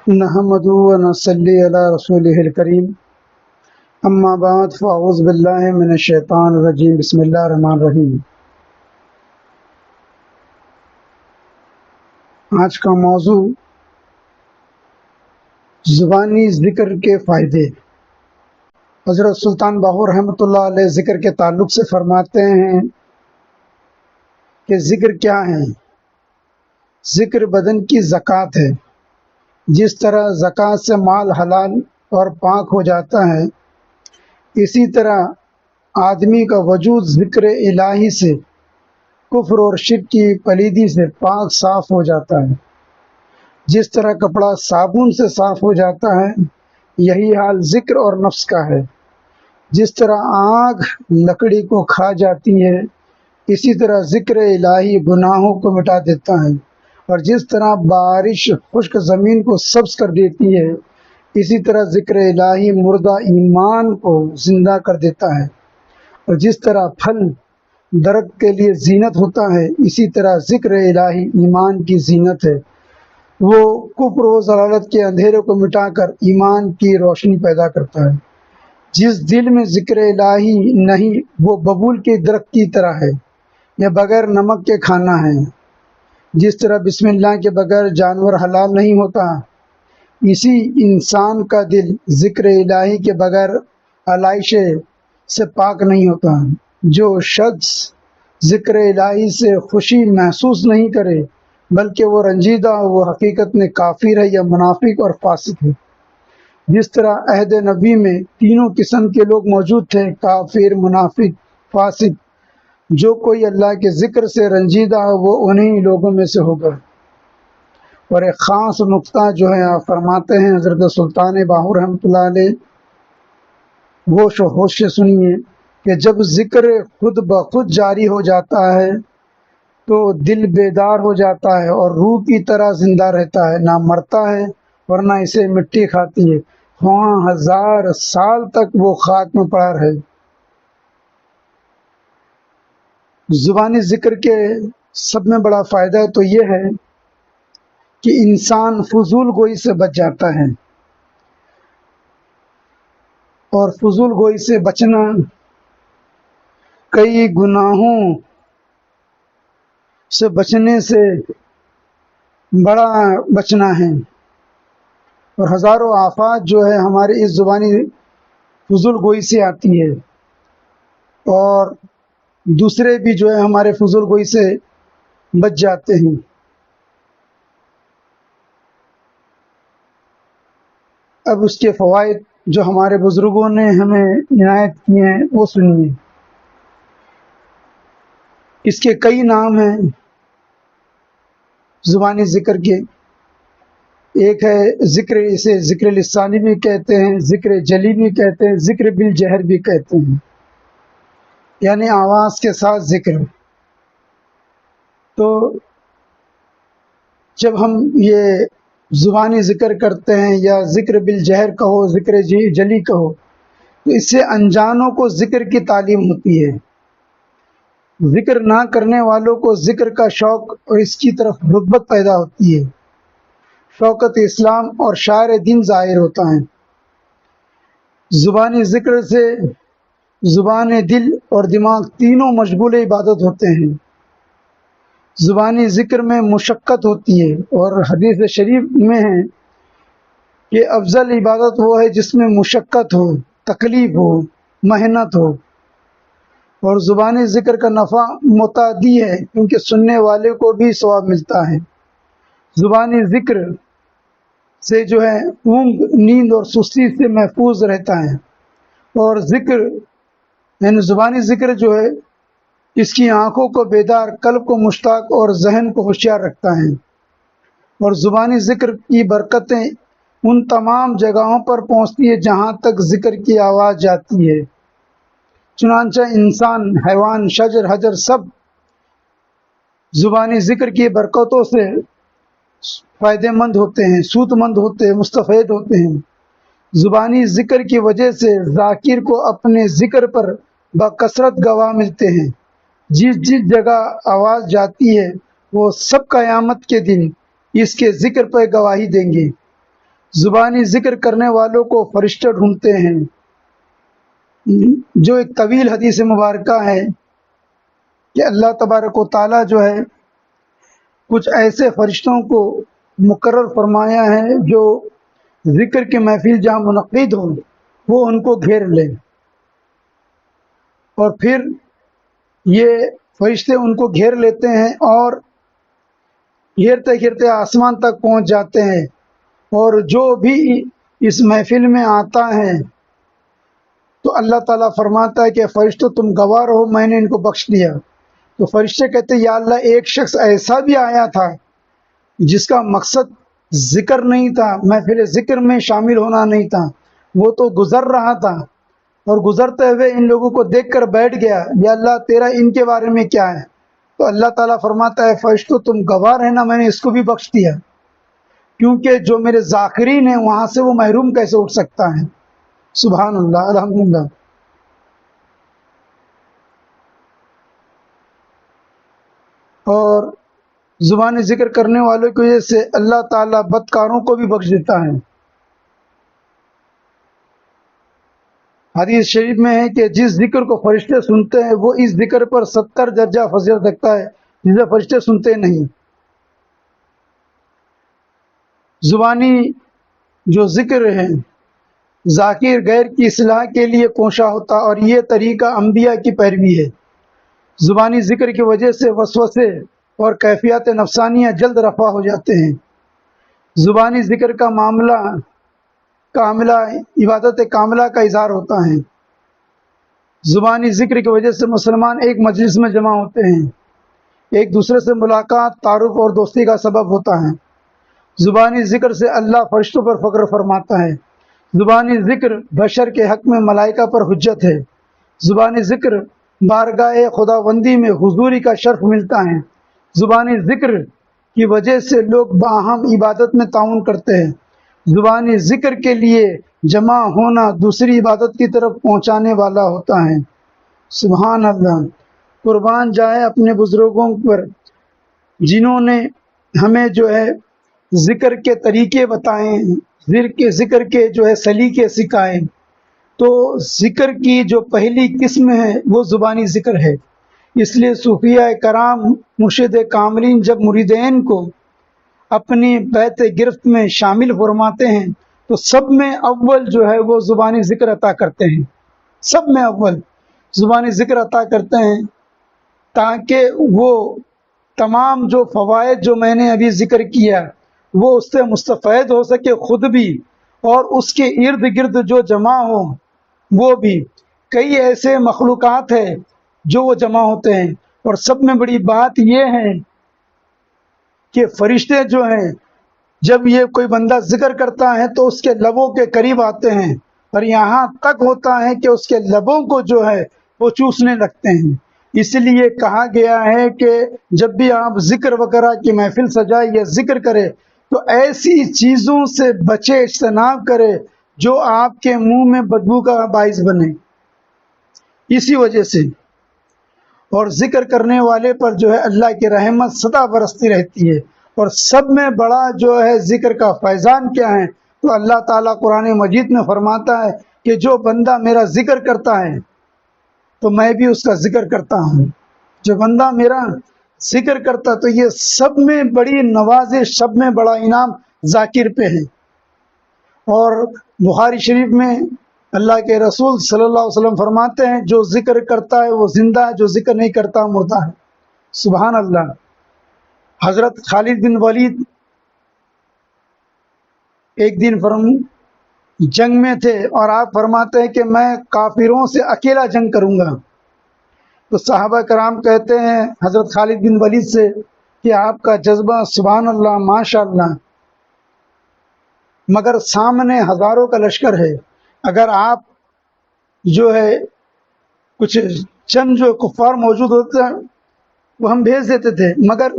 نحمده ونصلي على رسوله الكريم اما بعد فاعوذ باللہ من الشیطان الرجیم بسم اللہ الرحمن الرحیم۔ آج کا موضوع زبانی ذکر کے فائدے۔ حضرت سلطان باہو رحمۃ اللہ علیہ ذکر کے تعلق سے فرماتے ہیں کہ ذکر کیا ہے؟ ذکر بدن کی زکوٰۃ ہے۔ جس طرح زکوٰۃ سے مال حلال اور پاک ہو جاتا ہے، اسی طرح آدمی کا وجود ذکر الہی سے، کفر اور شرک کی پلیدی سے پاک صاف ہو جاتا ہے۔ جس طرح کپڑا صابن سے صاف ہو جاتا ہے، یہی حال ذکر اور نفس کا ہے۔ جس طرح آگ لکڑی کو کھا جاتی ہے، اسی طرح ذکر الہی گناہوں کو مٹا دیتا ہے، اور جس طرح بارش خشک زمین کو سبز کر دیتی ہے، اسی طرح ذکر الہی مردہ ایمان کو زندہ کر دیتا ہے۔ اور جس طرح پھل درخت کے لیے زینت ہوتا ہے، اسی طرح ذکر الہی ایمان کی زینت ہے۔ وہ کفر و ضلالت کے اندھیرے کو مٹا کر ایمان کی روشنی پیدا کرتا ہے۔ جس دل میں ذکر الہی نہیں، وہ ببول کے درخت کی طرح ہے یا بغیر نمک کے کھانا ہے۔ جس طرح بسم اللہ کے بغیر جانور حلال نہیں ہوتا، اسی انسان کا دل ذکر الہی کے بغیر علائش سے پاک نہیں ہوتا۔ جو شخص ذکر الہی سے خوشی محسوس نہیں کرے بلکہ وہ رنجیدہ ہو، وہ حقیقت میں کافر ہے یا منافق اور فاسق ہے۔ جس طرح عہد نبی میں تینوں قسم کے لوگ موجود تھے، کافر، منافق، فاسق، جو کوئی اللہ کے ذکر سے رنجیدہ ہو وہ انہی لوگوں میں سے ہوگا۔ اور ایک خاص نقطہ جو ہے آپ فرماتے ہیں حضرت سلطان باہو رحمۃ اللہ علیہ، ہوش و ہوش سے سنیے کہ جب ذکر خود بخود جاری ہو جاتا ہے تو دل بیدار ہو جاتا ہے اور روح کی طرح زندہ رہتا ہے، نہ مرتا ہے ورنہ اسے مٹی کھاتی ہے، خواہ 1000 سال تک وہ خاک میں پڑا رہے۔ زبانی ذکر کے سب میں بڑا فائدہ تو یہ ہے کہ انسان فضول گوئی سے بچ جاتا ہے، اور فضول گوئی سے بچنا کئی گناہوں سے بچنے سے بڑا بچنا ہے، اور ہزاروں آفات جو ہے ہمارے اس زبانی فضول گوئی سے آتی ہے، اور دوسرے بھی جو ہے ہمارے فضول گوئی سے بچ جاتے ہیں۔ اب اس کے فوائد جو ہمارے بزرگوں نے ہمیں عنایت کیے ہیں وہ سنیے۔ اس کے کئی نام ہیں زبانی ذکر کے۔ ایک ہے ذکر، اسے ذکر لسانی بھی کہتے ہیں، ذکر جلی بھی کہتے ہیں، ذکر بالجہر بھی کہتے ہیں، یعنی آواز کے ساتھ ذکر۔ تو جب ہم یہ زبانی ذکر کرتے ہیں یا ذکر بالجہر کہو، ذکر جلی کہو، تو اس سے انجانوں کو ذکر کی تعلیم ہوتی ہے۔ ذکر نہ کرنے والوں کو ذکر کا شوق اور اس کی طرف رغبت پیدا ہوتی ہے، شوقت اسلام اور شعائر دین ظاہر ہوتا ہے۔ زبانی ذکر سے زبان، دل اور دماغ تینوں مشغول عبادت ہوتے ہیں۔ زبانی ذکر میں مشقت ہوتی ہے، اور حدیث شریف میں ہے کہ افضل عبادت وہ ہے جس میں مشقت ہو، تکلیف ہو، محنت ہو۔ اور زبانی ذکر کا نفع متعدی ہے، کیونکہ سننے والے کو بھی ثواب ملتا ہے۔ زبانی ذکر سے جو ہے اونگ، نیند اور سستی سے محفوظ رہتا ہے، اور ذکر یعنی زبانی ذکر جو ہے اس کی آنکھوں کو بیدار، قلب کو مشتاق اور ذہن کو ہوشیار رکھتا ہے۔ اور زبانی ذکر کی برکتیں ان تمام جگہوں پر پہنچتی ہے جہاں تک ذکر کی آواز جاتی ہے۔ چنانچہ انسان، حیوان، شجر، حجر سب زبانی ذکر کی برکتوں سے فائدہ مند ہوتے ہیں، سود مند ہوتے ہیں، مستفید ہوتے ہیں۔ زبانی ذکر کی وجہ سے ذاکر کو اپنے ذکر پر بکثرت گواہ ملتے ہیں۔ جس جگہ آواز جاتی ہے وہ سب قیامت کے دن اس کے ذکر پر گواہی دیں گے۔ زبانی ذکر کرنے والوں کو فرشتے ڈھونڈتے ہیں، جو ایک طویل حدیث مبارکہ ہے کہ اللہ تبارک و تعالیٰ جو ہے کچھ ایسے فرشتوں کو مقرر فرمایا ہے جو ذکر کی محفل جہاں منعقد ہو وہ ان کو گھیر لے، اور پھر یہ فرشتے ان کو گھیر لیتے ہیں اور گھیرتے گھیرتے آسمان تک پہنچ جاتے ہیں، اور جو بھی اس محفل میں آتا ہے تو اللہ تعالیٰ فرماتا ہے کہ فرشتوں تم گواہ رہو، میں نے ان کو بخش دیا۔ تو فرشتے کہتے ہیں یا اللہ ایک شخص ایسا بھی آیا تھا جس کا مقصد ذکر نہیں تھا، محفل ذکر میں شامل ہونا نہیں تھا، وہ تو گزر رہا تھا اور گزرتے ہوئے ان لوگوں کو دیکھ کر بیٹھ گیا، یا اللہ تیرا ان کے بارے میں کیا ہے؟ تو اللہ تعالیٰ فرماتا ہے فرشتوں تم گواہ رہنا، میں نے اس کو بھی بخش دیا، کیونکہ جو میرے ذاکرین ہیں وہاں سے وہ محروم کیسے اٹھ سکتا ہے۔ سبحان اللہ، الحمدللہ۔ اور زبان ذکر کرنے والوں کی وجہ سے اللہ تعالیٰ بدکاروں کو بھی بخش دیتا ہے۔ حدیث شریف میں ہے کہ جس ذکر کو فرشتے سنتے ہیں وہ اس ذکر پر 70 درجہ فضیلت رکھتا ہے جسے فرشتے سنتے نہیں۔ زبانی جو ذکر ہے ذاکر غیر کی اصلاح کے لیے کوشاں ہوتا، اور یہ طریقہ انبیاء کی پیروی ہے۔ زبانی ذکر کی وجہ سے وسوسے اور کیفیات نفسانیہ جلد رفع ہو جاتے ہیں۔ زبانی ذکر کا معاملہ کاملہ عبادت کاملہ کا اظہار ہوتا ہے۔ زبانی ذکر کی وجہ سے مسلمان ایک مجلس میں جمع ہوتے ہیں، ایک دوسرے سے ملاقات، تعارف اور دوستی کا سبب ہوتا ہے۔ زبانی ذکر سے اللہ فرشتوں پر فخر فرماتا ہے۔ زبانی ذکر بشر کے حق میں ملائکہ پر حجت ہے۔ زبانی ذکر بارگاہ خداوندی میں حضوری کا شرف ملتا ہے۔ زبانی ذکر کی وجہ سے لوگ باہم عبادت میں تعاون کرتے ہیں۔ زبانی ذکر کے لیے جمع ہونا دوسری عبادت کی طرف پہنچانے والا ہوتا ہے۔ سبحان اللہ، قربان جائے اپنے بزرگوں پر جنہوں نے ہمیں جو ہے ذکر کے طریقے بتائے، ذکر کے جو ہے سلیقے سکھائے۔ تو ذکر کی جو پہلی قسم ہے وہ زبانی ذکر ہے۔ اس لیے صوفیہ کرام مرشد کاملین جب مریدین کو اپنی بیت گرفت میں شامل فرماتے ہیں تو سب میں اول جو ہے وہ زبانی ذکر عطا کرتے ہیں، سب میں اول زبانی ذکر عطا کرتے ہیں، تاکہ وہ تمام جو فوائد جو میں نے ابھی ذکر کیا وہ اس سے مستفید ہو سکے خود بھی، اور اس کے ارد گرد جو جمع ہو وہ بھی۔ کئی ایسے مخلوقات ہیں جو وہ جمع ہوتے ہیں، اور سب میں بڑی بات یہ ہے کہ فرشتے جو ہیں جب یہ کوئی بندہ ذکر کرتا ہے تو اس کے لبوں کے قریب آتے ہیں، اور یہاں تک ہوتا ہے کہ اس کے لبوں کو جو ہے وہ چوسنے لگتے ہیں۔ اس لیے کہا گیا ہے کہ جب بھی آپ ذکر وغیرہ کی محفل سجائے یا ذکر کرے تو ایسی چیزوں سے بچے، اجتناب کرے جو آپ کے منہ میں بدبو کا باعث بنے۔ اسی وجہ سے اور ذکر کرنے والے پر جو ہے اللہ کی رحمت سدا برستی رہتی ہے۔ اور سب میں بڑا جو ہے ذکر کا فیضان کیا ہے؟ تو اللہ تعالیٰ قرآن مجید میں فرماتا ہے کہ جو بندہ میرا ذکر کرتا ہے تو میں بھی اس کا ذکر کرتا ہوں۔ جو بندہ میرا ذکر کرتا تو یہ سب میں بڑی نوازش، سب میں بڑا انعام ذاکر پہ ہے۔ اور بخاری شریف میں اللہ کے رسول صلی اللہ علیہ وسلم فرماتے ہیں جو ذکر کرتا ہے وہ زندہ ہے، جو ذکر نہیں کرتا مردہ ہے۔ سبحان اللہ۔ حضرت خالد بن ولید ایک دن جنگ میں تھے، اور آپ فرماتے ہیں کہ میں کافروں سے اکیلا جنگ کروں گا۔ تو صحابہ کرام کہتے ہیں حضرت خالد بن ولید سے کہ آپ کا جذبہ سبحان اللہ، ماشاء اللہ، مگر سامنے ہزاروں کا لشکر ہے، اگر آپ جو ہے کچھ چند جو کفار موجود ہوتے ہیں وہ ہم بھیج دیتے تھے، مگر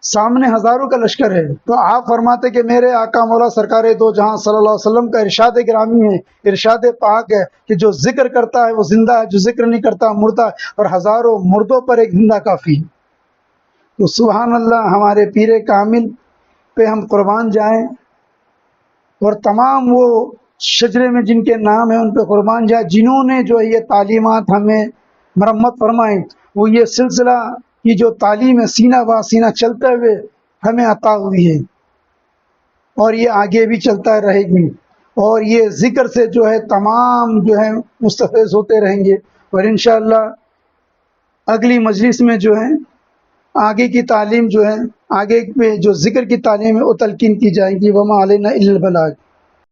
سامنے ہزاروں کا لشکر ہے۔ تو آپ فرماتے کہ میرے آقا مولا سرکار دو جہاں صلی اللہ علیہ وسلم کا ارشاد گرامی ہے، ارشاد پاک ہے کہ جو ذکر کرتا ہے وہ زندہ ہے، جو ذکر نہیں کرتا مردہ ہے، اور ہزاروں مردوں پر ایک زندہ کافی ہے۔ تو سبحان اللہ، ہمارے پیر کامل پہ ہم قربان جائیں، اور تمام وہ شجرے میں جن کے نام ہیں ان پہ قربان جائیں جنہوں نے جو ہے یہ تعلیمات ہمیں مرمت فرمائیں، وہ یہ سلسلہ کی جو تعلیم ہے سینہ با سینہ چلتے ہوئے ہمیں عطا ہوئی ہے، اور یہ آگے بھی چلتا رہے گی، اور یہ ذکر سے جو ہے تمام جو ہے مستفیض ہوتے رہیں گے، اور انشاءاللہ اگلی مجلس میں جو ہے آگے کی تعلیم جو ہے، آگے پہ جو ذکر کی تعلیم ہے وہ تلقین کی جائے گی۔ وما علینا الا البلاغ۔